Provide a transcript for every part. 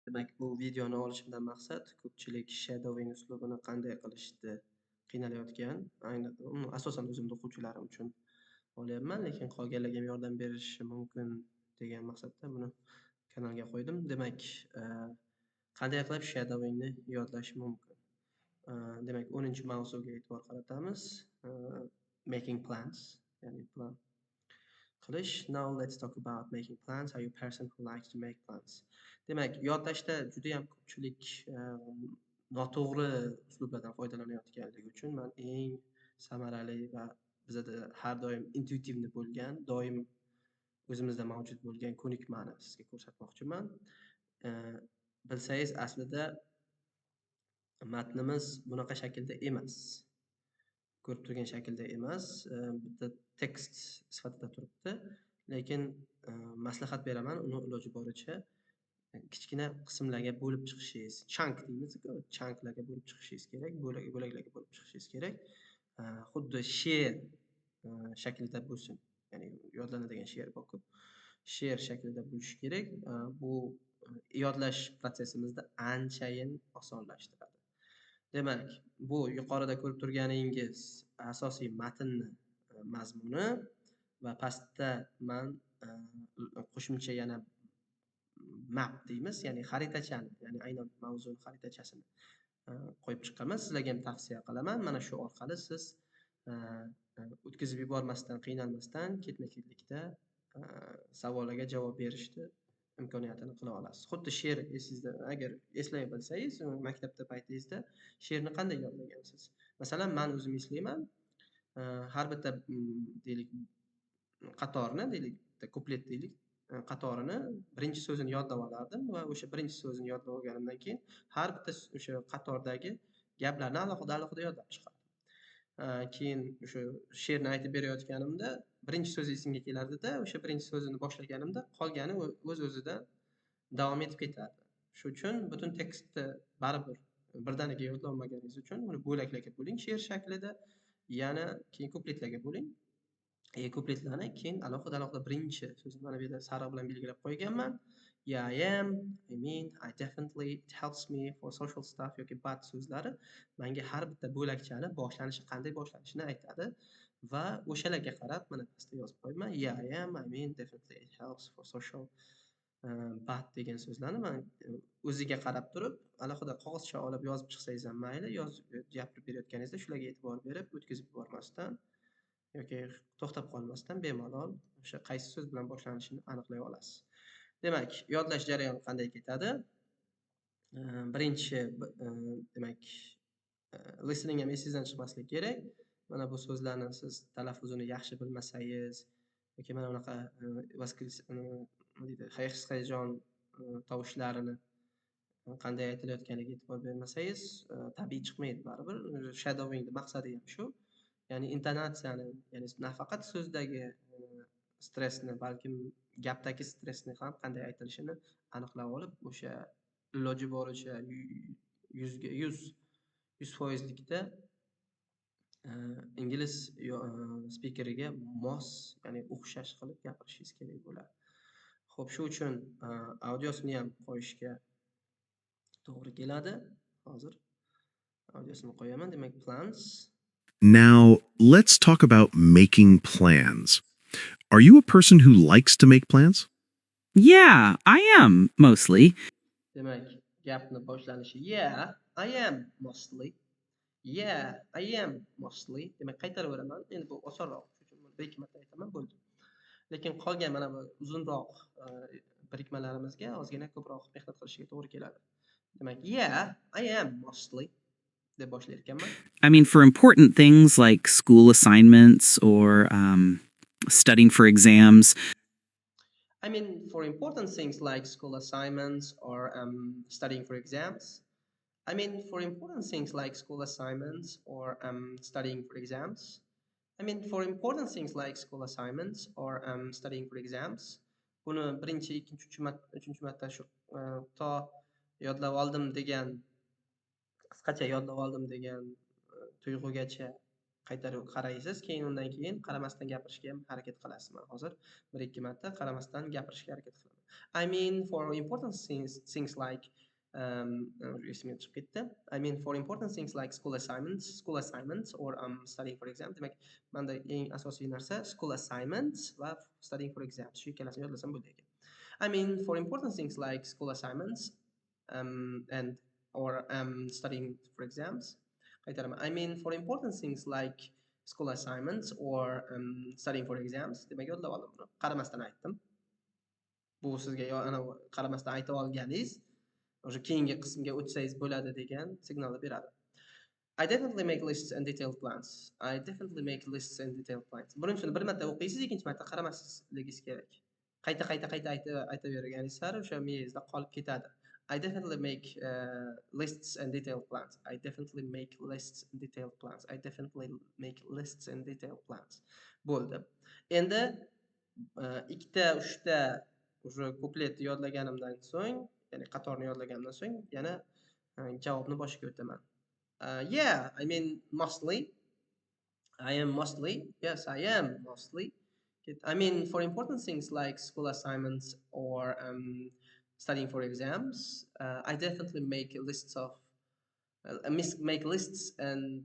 Demak, bu videoni olishimdan maqsad ko'pchilik shadowing uslubini qanday qilishda qiynalayotgan, asosan o'zimni o'quvchilarim uchun olyapman, lekin qolganlarga ham yordam berishi mumkin degan maqsadda buni kanalga qo'ydim. Demak, qanday qilib shadowingni yodlash mumkin? Demak, 10-mavzuga e'tibor qaratamiz. Making plans, ya'ni plan qilish. Now let's talk about making plans. Are you a person who likes to make plans? Demak, yodlashda juda ham ko'pchilik noto'g'ri uslublardan foydalanayotganligi uchun men eng samarali va bizada har doim intuitivni bo'lgan, doim o'zimizda mavjud bo'lgan ko'nikmani sizga ko'rsatmoqchiman. Bilsangiz, aslida matnimiz bunaqa shaklda emas. Ko'rib turgan shaklda emas, bitta tekst sifatida turibdi. Lekin maslahat beraman, uni iloji boricha kichkina qismlarga bo'lib chiqishingiz, chunk deymiz-ku, chunklarga bo'lib chiqishingiz kerak, bo'laklarga bo'lib chiqishingiz kerak. Xuddi she'r shaklida bo'lsin. Ya'ni yodlanadigan she'r bor-ku, she'r shaklida bo'lishi kerak. Bu yodlash prosesimizni anchayin osonlashtiradi. Demak, bu yuqorida ko'rib turganingiz asosiy matnni mazmuni va pastda men qo'shimcha yana map deymiz, ya'ni xaritachani, ya'ni aynan mavzuni xaritachasini qo'yib chiqaman. Sizlarga ham tavsiya qilaman. Mana shu orqali siz o'tkazib yubormasdan, qiynalmasdan, ketma-ketlikda savollarga javob berishni imkoniyatini qila olasiz. Xuddi she'r esingizda, agar eslay bilsangiz, maktabda paytingizda she'rni qanday yodlagansiz? Masalan, men o'zim eslayman, har bitta deylik qatorni, deylik, kuplet deylik, qatorini birinchi so'zini yodlab olardim va o'sha birinchi so'zini yodlab olganimdan keyin har bitta o'sha qatordagi gaplarni alohida yodlab chiqardim. Keyin o'sha she'rni aytib berayotganimda birinchi so'zi esimga kelardi-da, o'sha birinchi so'zini boshlaganimda qolgani o'z-o'zidan davom etib ketardi. Shu uchun butun tekstni baribir birdaniga yodlay olmaganingiz uchun uni bo'laklarga bo'ling she'r shaklida, yana keyin kupletlarga bo'ling. Kupletlarni keyin alohida birinchi so'zni mana bu yerda sariq bilan belgilab qo'yganman. Yeah, I am, I mean, I definitely, it helps me for social stuff yoki but so'zlari menga har bitta bo'lakchani boshlanishi qanday boshlanishini aytadi va o'shalarga qarab mana pastda yozib qo'yman. Yeah, I am, I mean, definitely it helps for social but degan so'zlarni men o'ziga qarab turib alohida qog'ozcha olib yozib chiqsangiz ham mayli, gapirib berayotganingizda shularga e'tibor berib o'tkazib yubormasdan yoki to'xtab qolmasdan bemalol o'sha qaysi so'z bilan boshlanishini aniqlay olasiz. Demak, yodlash jarayoni qanday ketadi? Birinchi demak, listening ham esingizdan chiqmasligi kerak. Mana bu so'zlarni siz talaffuzini yaxshi bilmasangiz yoki mana bunaqa hayajon tovushlarini qanday aytilayotganiga e'tibor bermasangiz, tabiiy chiqmaydi baribir. Shadowingning maqsadi ham shu. Ya'ni intonatsiyani, ya'ni nafaqat so'zdagi stressni, balkim gapdagi stressni ham qanday aytilishini aniqlab olib, o'sha iloji boricha 100% ingliz spikeriga mos, ya'ni o'xshash qilib gapirishingiz kerak bo'ladi. Xo'p, shu uchun audiosini ham qo'yishga to'g'ri keladi. Hozir audiosini qo'yaman. Demak, plans. Now, let's talk about making plans. Are you a person who likes to make plans? Yeah, I am, mostly. Demak, gapni boshlanishi yeah, I am mostly. Yeah, I am mostly. Demak, qaytaraveraman. Endi bu osonroq, chunki men bir-ikki marta aytaman, bo'ldi. Lekin qolgan mana bu uzunroq birikmalarimizga ozgina ko'proq mehnat qilishga to'g'ri keladi. Demak, yeah, I am mostly deb boshlar ekanman. I mean, for important things like school assignments or studying for exams. I mean, for important things like school assignments or studying for exams. I mean, for important things like school assignments or studying for exams. I mean, for important things like school assignments or studying for exams. Buni birinchi, ikkinchi, uchinchi marta shu to yodlab oldim degan, qisqacha yodlab oldim degan tuyg'ugacha qaytarib qaraysiz, keyin undan keyin qaramasdan gapirishga ham harakat qilasiz. Men hozir 1-2 marta qaramasdan gapirishga harakat qilaman. I mean for important things like esimga chiqib ketdi. I mean for important things like school assignments or studying for exam. Demak, menda eng asosiy narsa school assignments va studying for exams. Shu ikkalasini yodlasam bo'ladi ekan. I mean for important things like school assignments and or studying for exams. Qaytaraman. I mean for important things like school assignments or studying for exams. Demak, yodlab oldim buni. Qaramasdan aytdim. Bu sizga ana qaramasdan aytib olganingiz o'sha keyingi qismga o'tsangiz bo'ladi degan signalni beradi. I definitely make lists and detailed plans. I definitely make lists and detailed plans. Birinchisini bir marta o'qiysiz, ikkinchi marta qaramasligingiz kerak. Qayta aytaverganingiz sari o'sha miyangizda qolib ketadi. I definitely make lists and detailed plans. I definitely make lists and detailed plans. I definitely make lists and detailed plans. Bo'ldi. Endi ikkita, uchta o'sha kupletni yodlaganimdan so'ng, ya'ni qatorni yodlaganimdan so'ng yana javobni boshiga o'taman. Yeah, I mean mostly. I am mostly. Yes, I am mostly. I mean for important things like school assignments or studying for exams, I definitely make lists of make lists and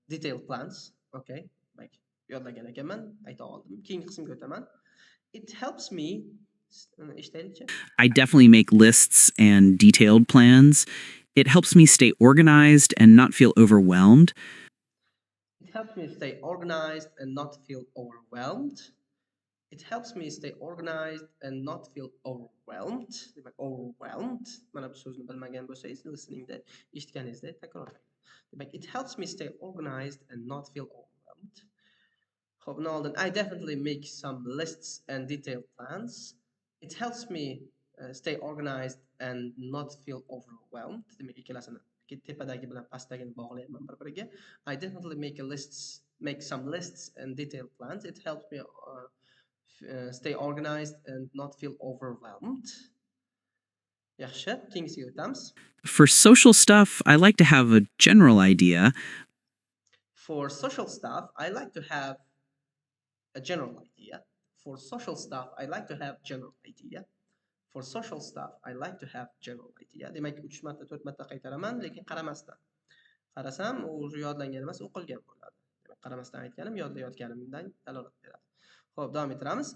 detailed plans. Okay, like yodlagan ekanman, ayta oldim. Keyingi qismga o'taman. It helps me. I definitely make lists and detailed plans. It helps me stay organized and not feel overwhelmed. It helps me stay organized and not feel overwhelmed. It helps me stay organized and not feel overwhelmed. Demak, overwhelmed. Mana bu so'zni bilmagan bo'lsangiz, listeningda eshitganingizda takrorlang. Demak, it helps me stay organized and not feel overwhelmed. Hope now then I definitely make some lists and detailed plans. It helps me stay organized and not feel overwhelmed. Demak, ikkalasini tepadagi bilan pastdagini bog'layman bir-biriga. I definitely make some lists and detailed plans. It helps me stay organized and not feel overwhelmed. Yaxshi, keyingisiga o'tamiz. For social stuff, I like to have a general idea. For social stuff, I like to have a general idea. For social stuff, I like to have general idea. For social stuff, I like to have general idea. Demak, 3 marta, 4 marta qaytaraman, lekin qaramasdan. Qarasam, u yodlangan emas, o'qilgan bo'ladi. Demak, qaramasdan aytganim yodlayotganimdan dalolat beradi. Xo'p, davom ettiramiz.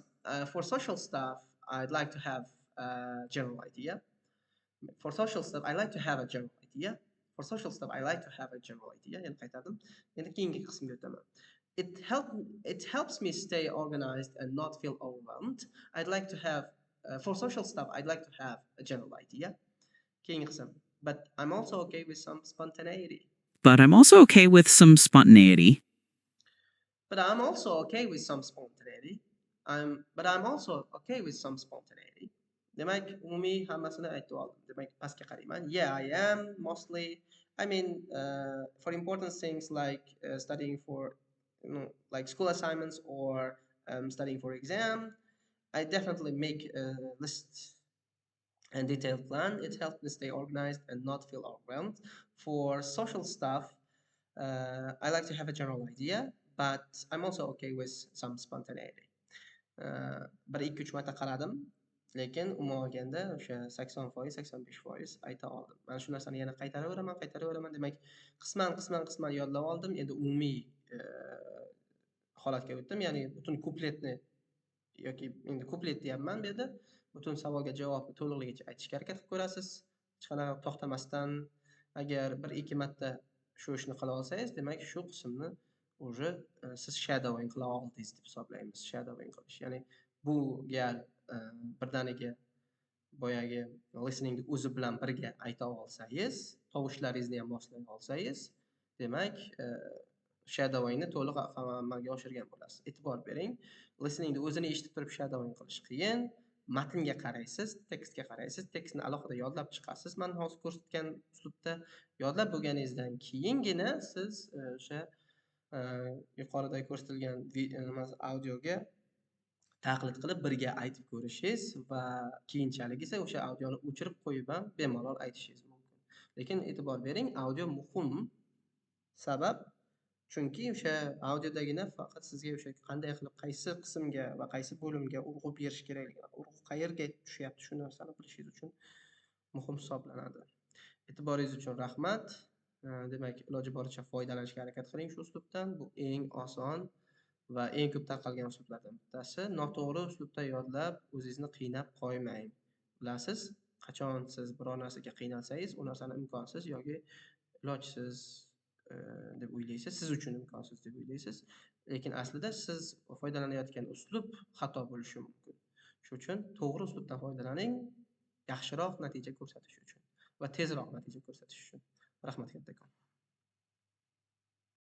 For social stuff, I'd like to have a general idea. For social stuff, I like to have a general idea. For social stuff, I like to have a general idea. Yana qaytardim. Endi keyingi qismga o'taman. It helps me stay organized and not feel overwhelmed. I'd like to have for social stuff, I'd like to have a general idea. Keyingi qism. But I'm also okay with some spontaneity. But I'm also okay with some spontaneity. But I'm also okay with some spontaneity. But I'm also okay with some spontaneity. Demak, umumiy hammasini aytib oldim. Demak, pastga qarayman. Yeah, I am mostly. I mean, for important things like studying for, like school assignments or studying for exam, I definitely make a list and detailed plan. It helps me stay organized and not feel overwhelmed. For social stuff, I like to have a general idea, but I'm also okay with some spontaneity. Bir 2-3 marta qaradim, lekin umuman olganda o'sha 80%, 85% ayta oldim. Mana shu narsani yana qaytaraveraman. Demak, qisman yodlab oldim. Endi umumiy holatga o'tdim. Ya'ni butun kupletni yoki endi kuplet deyapman bu yerda. Butun savolga javobni to'liqligicha aytishga harakat qilib ko'rasiz. Hech qanaqa to'xtamasdan agar 1-2 marta shu ishni qila olsangiz, demak shu qismni уже siz shadowing qila oldingiz deb hisoblaymiz. Shadowing qilish. Ya'ni bu gal birdaniga boyagi listeningni o'zi bilan birga ayta olsangiz, tovushlaringizni ham moslay olsangiz, demak shadowingni to'liq amalga oshirgan bo'lasiz. E'tibor bering. Listeningni o'zini eshitib turib shadowing qilish qiyin. Matnga qaraysiz, tekstga qaraysiz, tekstni alohida yodlab chiqasiz. Men hozir ko'rsatgan uslubda yodlab bo'lganingizdan keyingina siz o'sha yuqorida ko'rsatilgan audioga taqlid qilib birga aytib ko'rishingiz va keyinchalik esa o'sha audioni o'chirib qo'yib ham bemalol aytishingiz mumkin. Lekin e'tibor bering, audio muhim. Sabab Chunki o'sha audiodagina faqat sizga o'sha qanday qilib qaysi qismga va qaysi bo'limga urg'u berish kerakligini, urg'u qayerga tushyapti shu narsani bilishingiz uchun muhim hisoblanadi. E'tiboringiz uchun rahmat. Demak, iloji boricha foydalanishga harakat qiling shu uslubdan. Bu eng oson va eng ko'p tarqalgan uslublardan bittasi. Noto'g'ri uslubda yodlab, o'zingizni qiynab qo'ymang. Bilasiz, qachon siz biror narsaga qiynalsangiz, u narsani imkonsiz yoki ilojsiz deb o'ylaysiz, siz uchun imkonsiz deb o'ylaysiz. Lekin aslida siz foydalanayotgan uslub xato bo'lishi mumkin. Shuning uchun to'g'ri uslubdan foydalaning, yaxshiroq natija ko'rsatish uchun va tezroq natija ko'rsatish uchun. Rahmat kattakon.